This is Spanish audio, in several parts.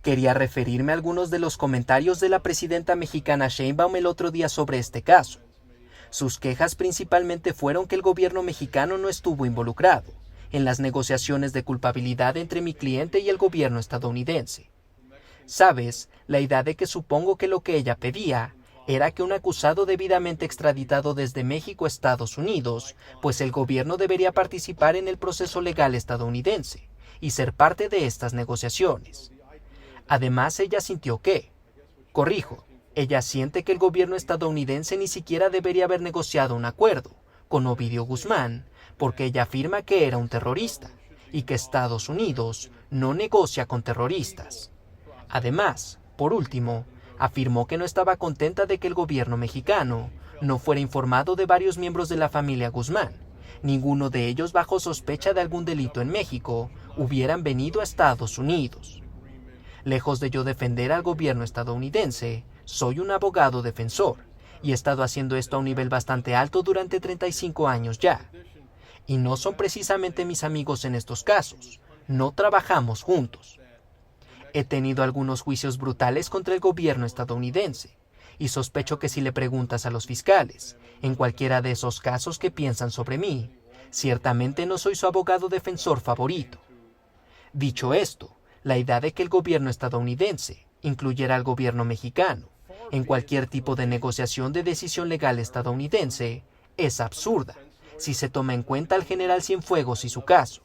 Quería referirme a algunos de los comentarios de la presidenta mexicana Sheinbaum el otro día sobre este caso. Sus quejas principalmente fueron que el gobierno mexicano no estuvo involucrado en las negociaciones de culpabilidad entre mi cliente y el gobierno estadounidense. Sabes, la idea de que supongo que lo que ella pedía era que un acusado debidamente extraditado desde México a Estados Unidos, pues el gobierno debería participar en el proceso legal estadounidense y ser parte de estas negociaciones. Además, ella sintió que, ella siente que el gobierno estadounidense ni siquiera debería haber negociado un acuerdo con Ovidio Guzmán, porque ella afirma que era un terrorista y que Estados Unidos no negocia con terroristas. Además, por último, afirmó que no estaba contenta de que el gobierno mexicano no fuera informado de varios miembros de la familia Guzmán. Ninguno de ellos bajo sospecha de algún delito en México hubieran venido a Estados Unidos. Lejos de yo defender al gobierno estadounidense, soy un abogado defensor, y he estado haciendo esto a un nivel bastante alto durante 35 años ya. Y no son precisamente mis amigos en estos casos, no trabajamos juntos. He tenido algunos juicios brutales contra el gobierno estadounidense, y sospecho que si le preguntas a los fiscales, en cualquiera de esos casos que piensan sobre mí, ciertamente no soy su abogado defensor favorito. Dicho esto, la idea de que el gobierno estadounidense incluyera al gobierno mexicano en cualquier tipo de negociación de decisión legal estadounidense es absurda si se toma en cuenta al general Cienfuegos y su caso.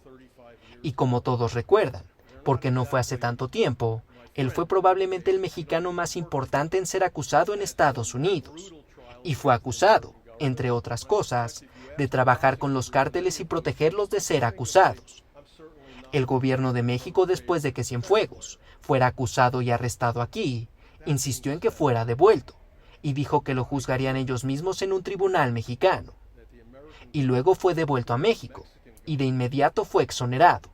Y como todos recuerdan, porque no fue hace tanto tiempo, él fue probablemente el mexicano más importante en ser acusado en Estados Unidos. Y fue acusado, entre otras cosas, de trabajar con los cárteles y protegerlos de ser acusados. El gobierno de México, después de que Cienfuegos fuera acusado y arrestado aquí, insistió en que fuera devuelto, y dijo que lo juzgarían ellos mismos en un tribunal mexicano. Y luego fue devuelto a México, y de inmediato fue exonerado.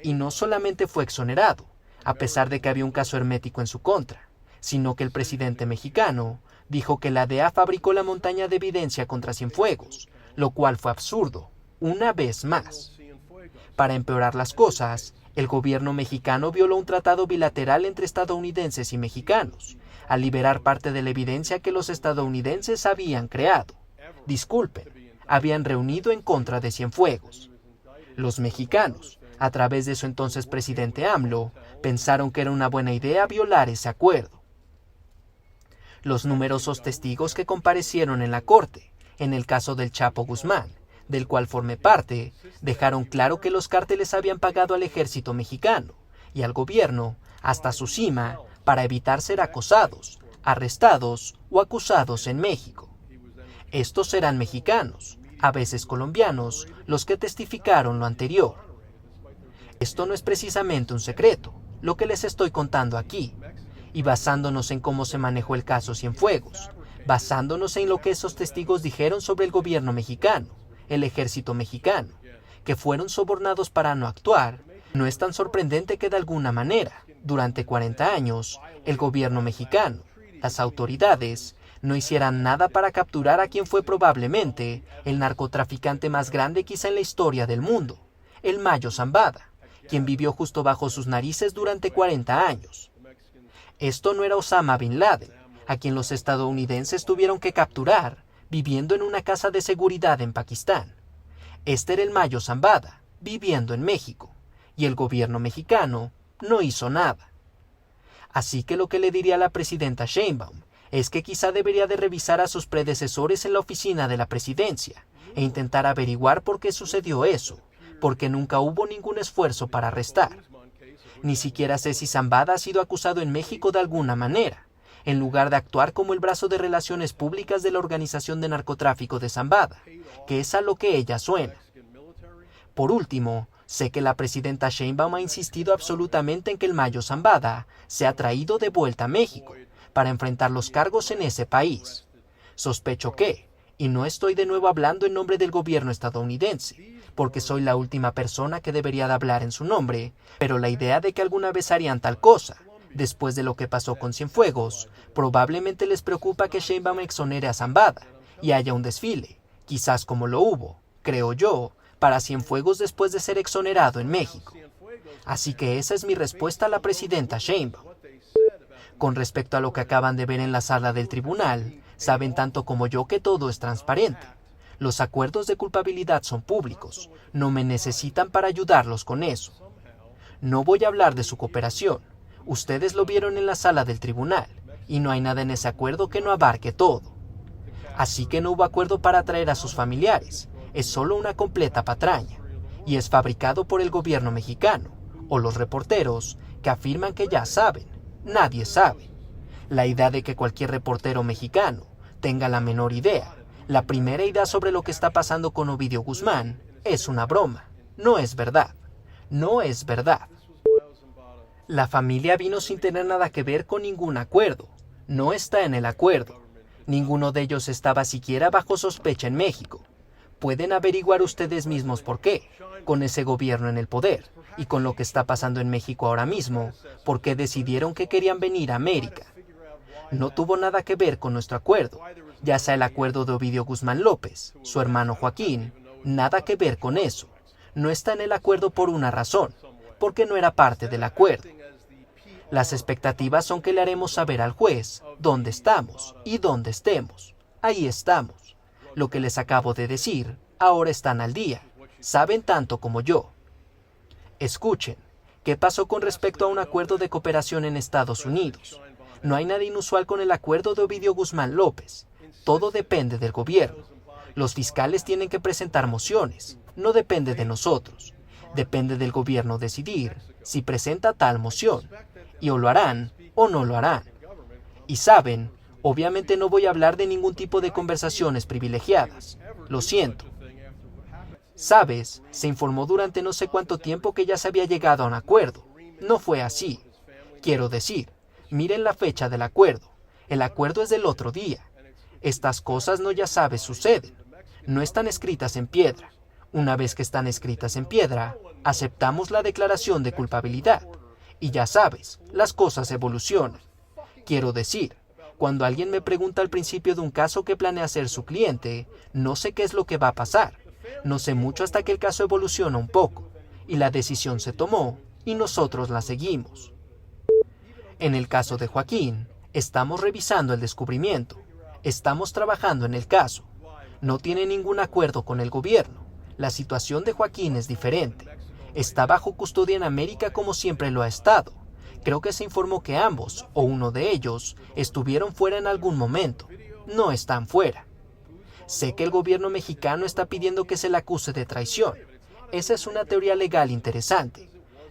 Y no solamente fue exonerado, a pesar de que había un caso hermético en su contra, sino que el presidente mexicano dijo que la DEA fabricó la montaña de evidencia contra Cienfuegos, lo cual fue absurdo, una vez más. Para empeorar las cosas, el gobierno mexicano violó un tratado bilateral entre estadounidenses y mexicanos, al liberar parte de la evidencia que los estadounidenses habían creado. Habían reunido en contra de Cienfuegos. Los mexicanos, a través de su entonces presidente AMLO, pensaron que era una buena idea violar ese acuerdo. Los numerosos testigos que comparecieron en la corte, en el caso del Chapo Guzmán, del cual formé parte, dejaron claro que los cárteles habían pagado al ejército mexicano y al gobierno hasta su cima para evitar ser acosados, arrestados o acusados en México. Estos eran mexicanos, a veces colombianos, los que testificaron lo anterior. Esto no es precisamente un secreto, lo que les estoy contando aquí, y basándonos en cómo se manejó el caso Cienfuegos, basándonos en lo que esos testigos dijeron sobre el gobierno mexicano, el ejército mexicano, que fueron sobornados para no actuar, no es tan sorprendente que de alguna manera, durante 40 años, el gobierno mexicano, las autoridades, no hicieran nada para capturar a quien fue probablemente el narcotraficante más grande quizá en la historia del mundo, el Mayo Zambada, quien vivió justo bajo sus narices durante 40 años. Esto no era Osama Bin Laden, a quien los estadounidenses tuvieron que capturar, viviendo en una casa de seguridad en Pakistán. Este era el Mayo Zambada, viviendo en México, y el gobierno mexicano no hizo nada. Así que lo que le diría a la presidenta Sheinbaum es que quizá debería de revisar a sus predecesores en la oficina de la presidencia e intentar averiguar por qué sucedió eso, porque nunca hubo ningún esfuerzo para arrestar. Ni siquiera sé si Zambada ha sido acusado en México de alguna manera, en lugar de actuar como el brazo de relaciones públicas de la organización de narcotráfico de Zambada, que es a lo que ella suena. Por último, sé que la presidenta Sheinbaum ha insistido absolutamente en que el Mayo Zambada sea traído de vuelta a México para enfrentar los cargos en ese país. Sospecho que, y no estoy de nuevo hablando en nombre del gobierno estadounidense, porque soy la última persona que debería de hablar en su nombre, pero la idea de que alguna vez harían tal cosa, después de lo que pasó con Cienfuegos, probablemente les preocupa que Sheinbaum exonere a Zambada y haya un desfile, quizás como lo hubo, creo yo, para Cienfuegos después de ser exonerado en México. Así que esa es mi respuesta a la presidenta Sheinbaum. Con respecto a lo que acaban de ver en la sala del tribunal, saben tanto como yo que todo es transparente. Los acuerdos de culpabilidad son públicos, no me necesitan para ayudarlos con eso. No voy a hablar de su cooperación, ustedes lo vieron en la sala del tribunal, y no hay nada en ese acuerdo que no abarque todo. Así que no hubo acuerdo para atraer a sus familiares, es solo una completa patraña, y es fabricado por el gobierno mexicano, o los reporteros, que afirman que ya saben, nadie sabe. La idea de que cualquier reportero mexicano tenga la menor idea, la primera idea sobre lo que está pasando con Ovidio Guzmán, es una broma, no es verdad, no es verdad. La familia vino sin tener nada que ver con ningún acuerdo, no está en el acuerdo. Ninguno de ellos estaba siquiera bajo sospecha en México. Pueden averiguar ustedes mismos por qué, con ese gobierno en el poder, y con lo que está pasando en México ahora mismo, por qué decidieron que querían venir a América. No tuvo nada que ver con nuestro acuerdo, ya sea el acuerdo de Ovidio Guzmán López, su hermano Joaquín, nada que ver con eso. No está en el acuerdo por una razón, porque no era parte del acuerdo. Las expectativas son que le haremos saber al juez dónde estamos y dónde estemos. Ahí estamos. Lo que les acabo de decir, ahora están al día. Saben tanto como yo. Escuchen, ¿qué pasó con respecto a un acuerdo de cooperación en Estados Unidos? No hay nada inusual con el acuerdo de Ovidio Guzmán López. Todo depende del gobierno. Los fiscales tienen que presentar mociones. No depende de nosotros. Depende del gobierno decidir si presenta tal moción. Y o lo harán o no lo harán. Y saben, obviamente no voy a hablar de ningún tipo de conversaciones privilegiadas. Lo siento. Sabes, se informó durante no sé cuánto tiempo que ya se había llegado a un acuerdo. No fue así. Quiero decir, miren la fecha del acuerdo. El acuerdo es del otro día. Estas cosas no ya sabes suceden. No están escritas en piedra. Una vez que están escritas en piedra, aceptamos la declaración de culpabilidad. Y ya sabes, las cosas evolucionan. Quiero decir, cuando alguien me pregunta al principio de un caso que planea ser su cliente, no sé qué es lo que va a pasar. No sé mucho hasta que el caso evoluciona un poco, y la decisión se tomó, y nosotros la seguimos. En el caso de Joaquín, estamos revisando el descubrimiento. Estamos trabajando en el caso. No tiene ningún acuerdo con el gobierno. La situación de Joaquín es diferente. Está bajo custodia en América como siempre lo ha estado. Creo que se informó que ambos, o uno de ellos, estuvieron fuera en algún momento. No están fuera. Sé que el gobierno mexicano está pidiendo que se le acuse de traición. Esa es una teoría legal interesante.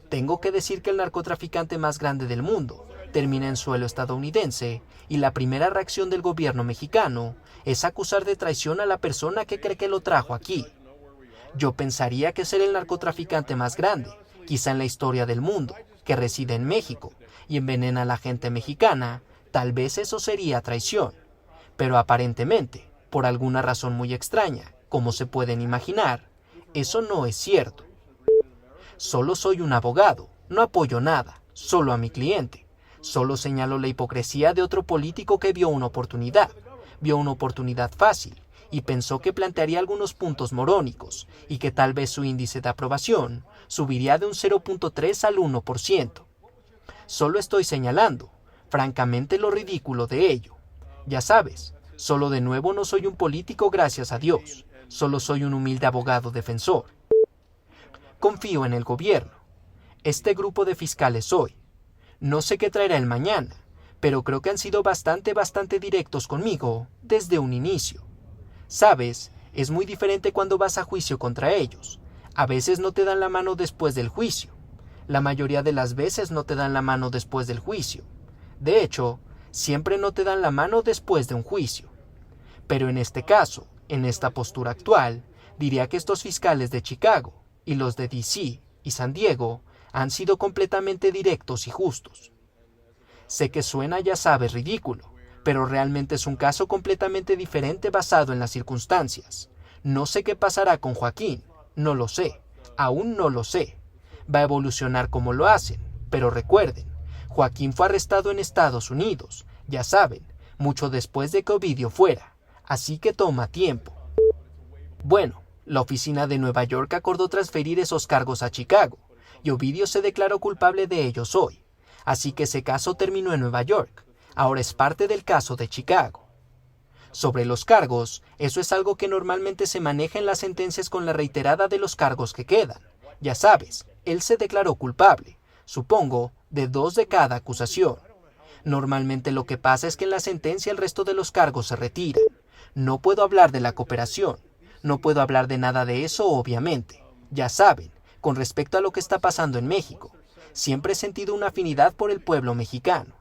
Tengo que decir que el narcotraficante más grande del mundo termina en suelo estadounidense y la primera reacción del gobierno mexicano es acusar de traición a la persona que cree que lo trajo aquí. Yo pensaría que ser el narcotraficante más grande, quizá en la historia del mundo, que reside en México y envenena a la gente mexicana, tal vez eso sería traición. Pero aparentemente, por alguna razón muy extraña, como se pueden imaginar, eso no es cierto. Solo soy un abogado, no apoyo nada, solo a mi cliente. Solo señalo la hipocresía de otro político que vio una oportunidad fácil, y pensó que plantearía algunos puntos morónicos y que tal vez su índice de aprobación subiría de un 0.3 al 1%. Solo estoy señalando, francamente, lo ridículo de ello. Ya sabes, solo de nuevo no soy un político gracias a Dios, solo soy un humilde abogado defensor. Confío en el gobierno. Este grupo de fiscales hoy. No sé qué traerá el mañana, pero creo que han sido bastante directos conmigo desde un inicio. Sabes, es muy diferente cuando vas a juicio contra ellos. A veces no te dan la mano después del juicio. La mayoría de las veces no te dan la mano después del juicio. De hecho, siempre no te dan la mano después de un juicio. Pero en este caso, en esta postura actual, diría que estos fiscales de Chicago y los de DC y San Diego han sido completamente directos y justos. Sé que suena, ya sabes, ridículo, pero realmente es un caso completamente diferente basado en las circunstancias. No sé qué pasará con Joaquín, no lo sé, aún no lo sé. Va a evolucionar como lo hacen, pero recuerden, Joaquín fue arrestado en Estados Unidos, ya saben, mucho después de que Ovidio fuera, así que toma tiempo. Bueno, la oficina de Nueva York acordó transferir esos cargos a Chicago, y Ovidio se declaró culpable de ellos hoy, así que ese caso terminó en Nueva York, ahora es parte del caso de Chicago. Sobre los cargos, eso es algo que normalmente se maneja en las sentencias con la reiterada de los cargos que quedan. Ya sabes, él se declaró culpable, supongo, de 2 de cada acusación. Normalmente lo que pasa es que en la sentencia el resto de los cargos se retiran. No puedo hablar de la cooperación, no puedo hablar de nada de eso obviamente. Ya saben, con respecto a lo que está pasando en México, siempre he sentido una afinidad por el pueblo mexicano.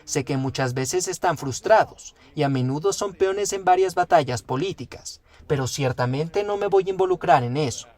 Sé que muchas veces están frustrados y a menudo son peones en varias batallas políticas, pero ciertamente no me voy a involucrar en eso.